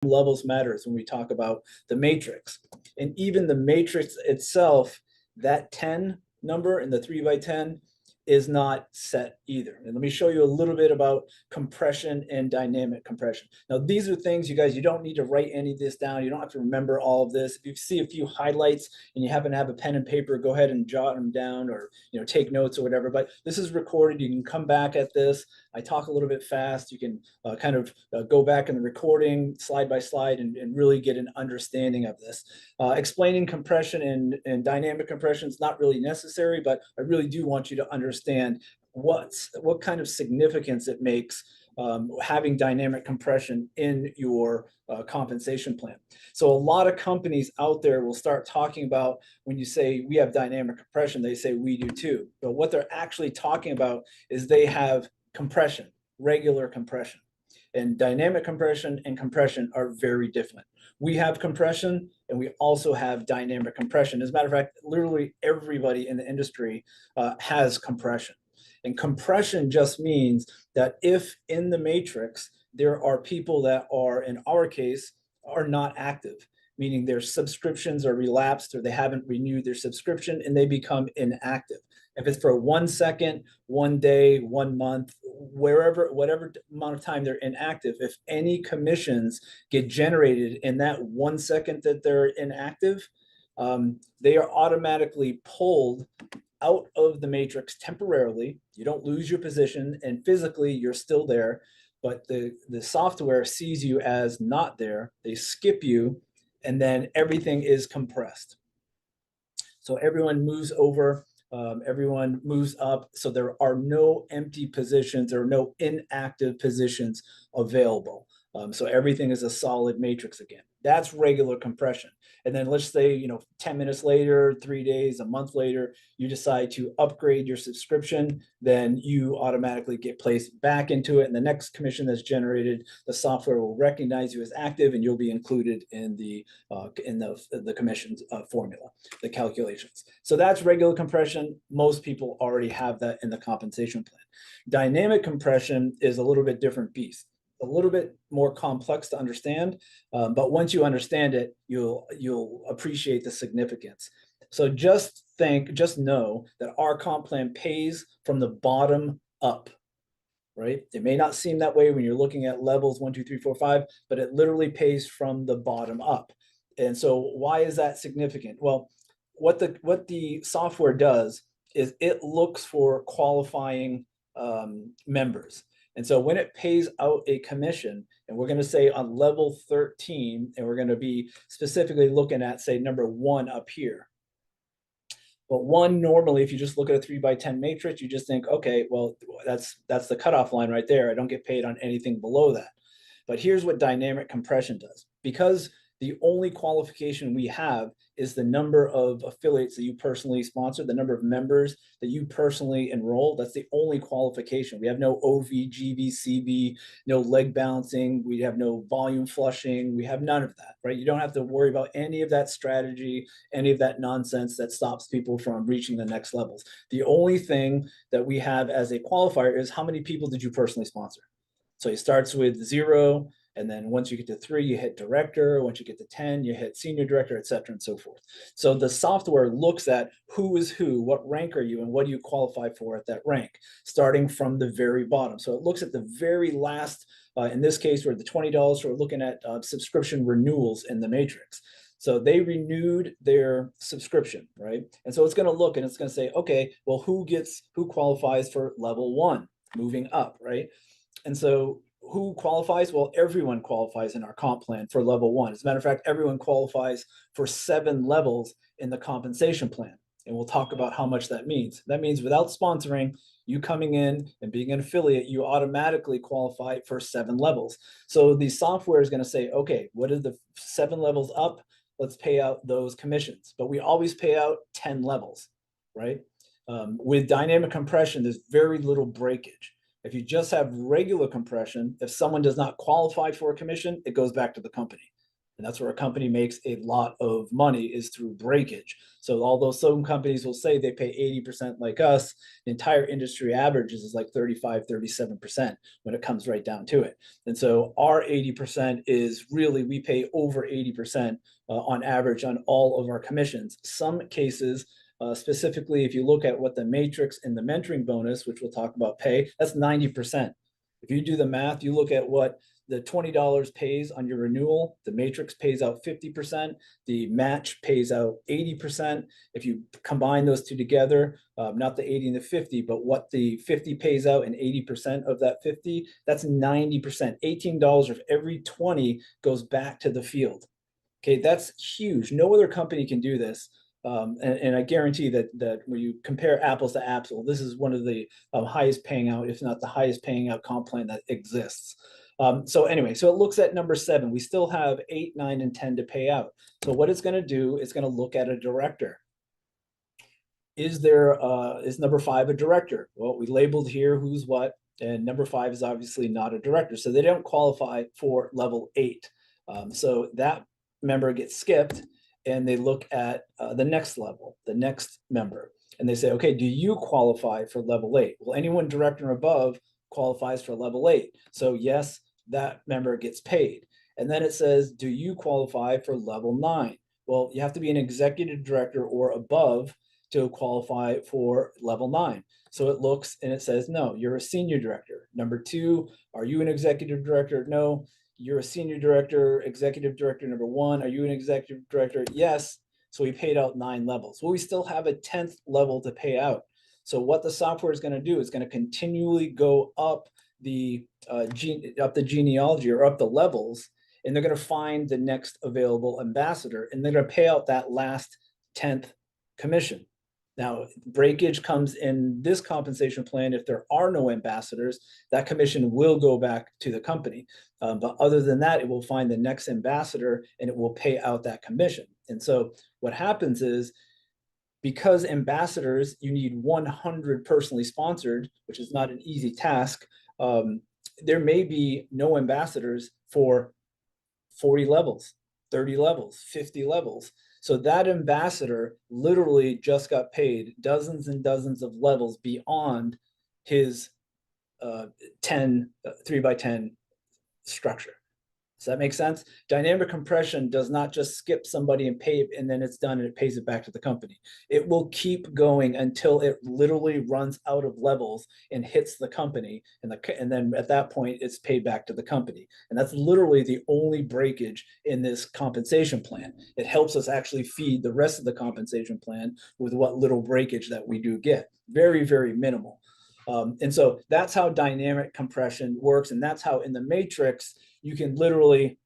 levels matters when we talk about the matrix. And even the matrix itself, that 10 number in the 3 by 10 is not set either. And let me show you a little bit about compression and dynamic compression. Now, these are things, you guys, you don't need to write any of this down. You don't have to remember all of this. If you see a few highlights and you happen to have a pen and paper, go ahead and jot them down, or take notes or whatever. But this is recorded. You can come back at this. I talk a little bit fast. You can kind of go back in the recording slide by slide and really get an understanding of this. Explaining compression and dynamic compression is not really necessary, but I really do want you to understand what kind of significance it makes having dynamic compression in your compensation plan. So a lot of companies out there will start talking about, when you say we have dynamic compression, they say we do too. But what they're actually talking about is they have compression, regular compression. And dynamic compression and compression are very different. We have compression and we also have dynamic compression. As a matter of fact, literally everybody in the industry has compression. And compression just means that if in the matrix, there are people that are, in our case, are not active, meaning their subscriptions are relapsed or they haven't renewed their subscription and they become inactive. If it's for 1 second, 1 day, 1 month, whatever amount of time they're inactive, if any commissions get generated in that 1 second that they're inactive, they are automatically pulled out of the matrix temporarily. You don't lose your position, and physically you're still there, but the software sees you as not there. They skip you, and then everything is compressed. So everyone moves over. Everyone moves up, so there are no empty positions, there are no inactive positions available. So everything is a solid matrix again. That's regular compression. And then let's say, 10 minutes later, 3 days, a month later, you decide to upgrade your subscription, then you automatically get placed back into it. And the next commission that's generated, the software will recognize you as active and you'll be included in the commissions formula, the calculations. So that's regular compression. Most people already have that in the compensation plan. Dynamic compression is a little bit different beast, a little bit more complex to understand, but once you understand it, you'll appreciate the significance. So just know that our comp plan pays from the bottom up, right? It may not seem that way when you're looking at levels 1, 2, 3, 4, 5, but it literally pays from the bottom up. And so why is that significant? Well, what the software does is it looks for qualifying members. And so when it pays out a commission, and we're going to say on level 13, and we're going to be specifically looking at, say, number 1 up here. But 1, normally, if you just look at a 3 by 10 matrix, you just think, okay, well, that's the cutoff line right there. I don't get paid on anything below that. But here's what dynamic compression does. Because the only qualification we have is the number of affiliates that you personally sponsor, the number of members that you personally enroll. That's the only qualification. We have no OV, GV, CV, no leg balancing. We have no volume flushing. We have none of that, right? You don't have to worry about any of that strategy, any of that nonsense that stops people from reaching the next levels. The only thing that we have as a qualifier is how many people did you personally sponsor? So it starts with 0. And then once you get to 3, you hit director. Once you get to 10, you hit senior director, et cetera, and so forth. So the software looks at who is who, what rank are you, and what do you qualify for at that rank, starting from the very bottom. So it looks at the very last, in this case, we're at the $20, so we're looking at subscription renewals in the matrix. So they renewed their subscription, right? And so it's going to look and it's going to say, okay, well, who qualifies for level 1, moving up, right? And so who qualifies? Well, everyone qualifies in our comp plan for level 1. As a matter of fact, everyone qualifies for 7 levels in the compensation plan. And we'll talk about how much that means. That means without sponsoring, you coming in and being an affiliate, you automatically qualify for 7 levels. So the software is going to say, okay, what are the 7 levels up? Let's pay out those commissions. But we always pay out 10 levels, right? With dynamic compression, there's very little breakage. If you just have regular compression, if someone does not qualify for a commission, it goes back to the company. And that's where a company makes a lot of money, is through breakage. So although some companies will say they pay 80% like us, the entire industry averages is like 35, 37% when it comes right down to it. And so our 80% is really, we pay over 80% on average on all of our commissions. Some cases, specifically, if you look at what the matrix and the mentoring bonus, which we'll talk about, pay, that's 90%. If you do the math, you look at what the $20 pays on your renewal, the matrix pays out 50%, the match pays out 80%. If you combine those two together, not the 80 and the 50, but what the 50 pays out and 80% of that 50, that's 90%. $18 of every 20 goes back to the field. Okay, that's huge. No other company can do this. And I guarantee that when you compare apples to apples, this is one of the highest paying out, if not the highest paying out comp plan that exists. So anyway, so it looks at number 7. We still have 8, 9, and 10 to pay out. So what it's going to do is going to look at a director. Is number 5 a director? Well, we labeled here who's what, and number 5 is obviously not a director, so they don't qualify for level 8. So that member gets skipped, and they look at the next level, the next member, and they say, okay, do you qualify for level 8? Well, anyone director or above qualifies for level 8. So yes, that member gets paid. And then it says, do you qualify for level 9? Well, you have to be an executive director or above to qualify for level 9. So it looks and it says, no, you're a senior director. Number 2, are you an executive director? No. You're a senior director, executive director. Number 1, are you an executive director? Yes. So we paid out 9 levels. Well, we still have a 10th level to pay out. So what the software is going to do is going to continually go up the genealogy, or up the levels, and they're going to find the next available ambassador, and they're going to pay out that last 10th commission. Now, breakage comes in this compensation plan. If there are no ambassadors, that commission will go back to the company. But other than that, it will find the next ambassador and it will pay out that commission. And so what happens is, because ambassadors, you need 100 personally sponsored, which is not an easy task. There may be no ambassadors for 40 levels, 30 levels, 50 levels. So that ambassador literally just got paid dozens and dozens of levels beyond his 10 3x10 structure. Does that make sense? Dynamic compression does not just skip somebody and pay, and then it's done and it pays it back to the company. It will keep going until it literally runs out of levels and hits the company, and then at that point it's paid back to the company. And that's literally the only breakage in this compensation plan. It helps us actually feed the rest of the compensation plan with what little breakage that we do get. Very, very minimal. And so that's how dynamic compression works, and that's how in the matrix you can literally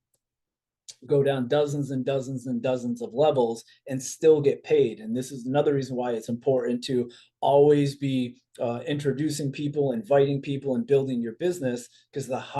go down dozens and dozens and dozens of levels and still get paid. And this is another reason why it's important to always be introducing people, inviting people, and building your business, because the